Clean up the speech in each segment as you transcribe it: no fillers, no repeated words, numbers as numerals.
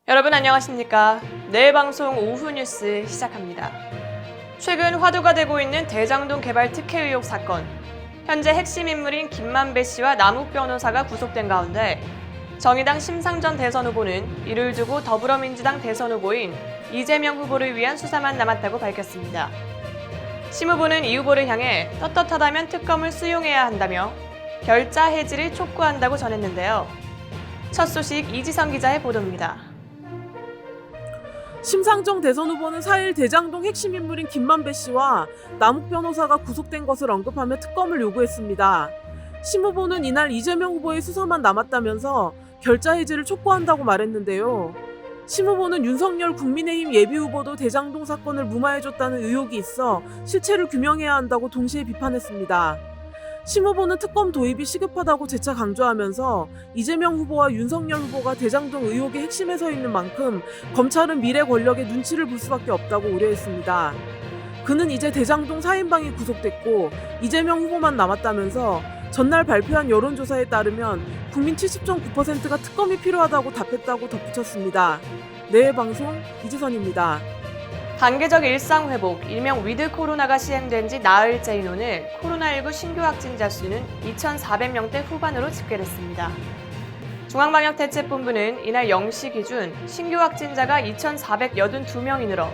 여러분 안녕하십니까? 내일 방송 오후 뉴스 시작합니다. 최근 화두가 되고 있는 대장동 개발 특혜 의혹 사건. 현재 핵심 인물인 김만배 씨와 남욱 변호사가 구속된 가운데 정의당 심상정 대선 후보는 이를 두고 더불어민주당 대선 후보인 이재명 후보를 위한 수사만 남았다고 밝혔습니다. 심 후보는 이 후보를 향해 떳떳하다면 특검을 수용해야 한다며 결자 해지를 촉구한다고 전했는데요. 첫 소식 이지성 기자의 보도입니다. 심상정 대선 후보는 4일 대장동 핵심 인물인 김만배 씨와 남욱 변호사가 구속된 것을 언급하며 특검을 요구했습니다. 심 후보는 이날 이재명 후보의 수사만 남았다면서 결자 해지를 촉구한다고 말했는데요. 심 후보는 윤석열 국민의힘 예비후보도 대장동 사건을 무마해줬다는 의혹이 있어 실체를 규명해야 한다고 동시에 비판했습니다. 심 후보는 특검 도입이 시급하다고 재차 강조하면서 이재명 후보와 윤석열 후보가 대장동 의혹의 핵심에 서 있는 만큼 검찰은 미래 권력의 눈치를 볼 수밖에 없다고 우려했습니다. 그는 이제 대장동 4인방이 구속됐고 이재명 후보만 남았다면서 전날 발표한 여론조사에 따르면 국민 70.9%가 특검이 필요하다고 답했다고 덧붙였습니다. 내일 방송 이지선입니다. 단계적 일상 회복, 일명 위드 코로나가 시행된 지 나흘째인 오늘 코로나19 신규 확진자 수는 2,400명대 후반으로 집계됐습니다. 중앙방역대책본부는 이날 0시 기준 신규 확진자가 2,482명이 늘어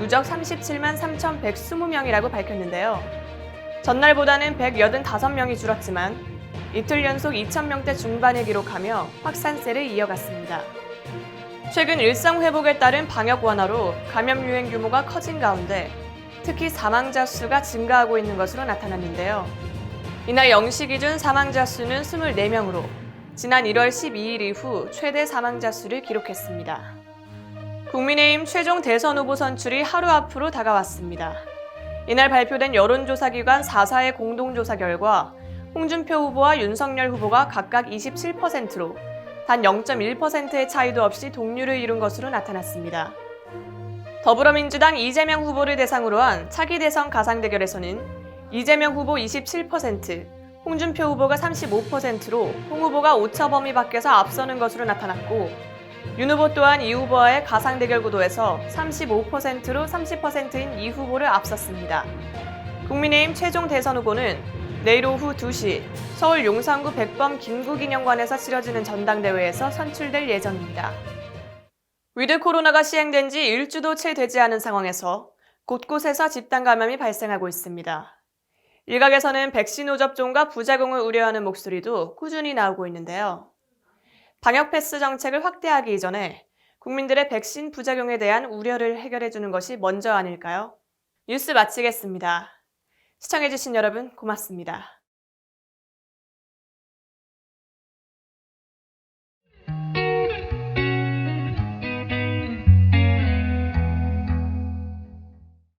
누적 37만 3,120명이라고 밝혔는데요. 전날보다는 185명이 줄었지만 이틀 연속 2,000명대 중반을 기록하며 확산세를 이어갔습니다. 최근 일상 회복에 따른 방역 완화로 감염 유행 규모가 커진 가운데 특히 사망자 수가 증가하고 있는 것으로 나타났는데요. 이날 0시 기준 사망자 수는 24명으로 지난 1월 12일 이후 최대 사망자 수를 기록했습니다. 국민의힘 최종 대선 후보 선출이 하루 앞으로 다가왔습니다. 이날 발표된 여론조사기관 4사의 공동조사 결과 홍준표 후보와 윤석열 후보가 각각 27%로 단 0.1%의 차이도 없이 동률을 이룬 것으로 나타났습니다. 더불어민주당 이재명 후보를 대상으로 한 차기 대선 가상 대결에서는 이재명 후보 27%, 홍준표 후보가 35%로 홍 후보가 오차 범위 밖에서 앞서는 것으로 나타났고 윤 후보 또한 이 후보와의 가상 대결 구도에서 35%로 30%인 이 후보를 앞섰습니다. 국민의힘 최종 대선 후보는 내일 오후 2시 서울 용산구 백범 김구기념관에서 치러지는 전당대회에서 선출될 예정입니다. 위드 코로나가 시행된 지 일주도 채 되지 않은 상황에서 곳곳에서 집단 감염이 발생하고 있습니다. 일각에서는 백신 후접종과 부작용을 우려하는 목소리도 꾸준히 나오고 있는데요. 방역 패스 정책을 확대하기 이전에 국민들의 백신 부작용에 대한 우려를 해결해주는 것이 먼저 아닐까요? 뉴스 마치겠습니다. 시청해주신 여러분 고맙습니다.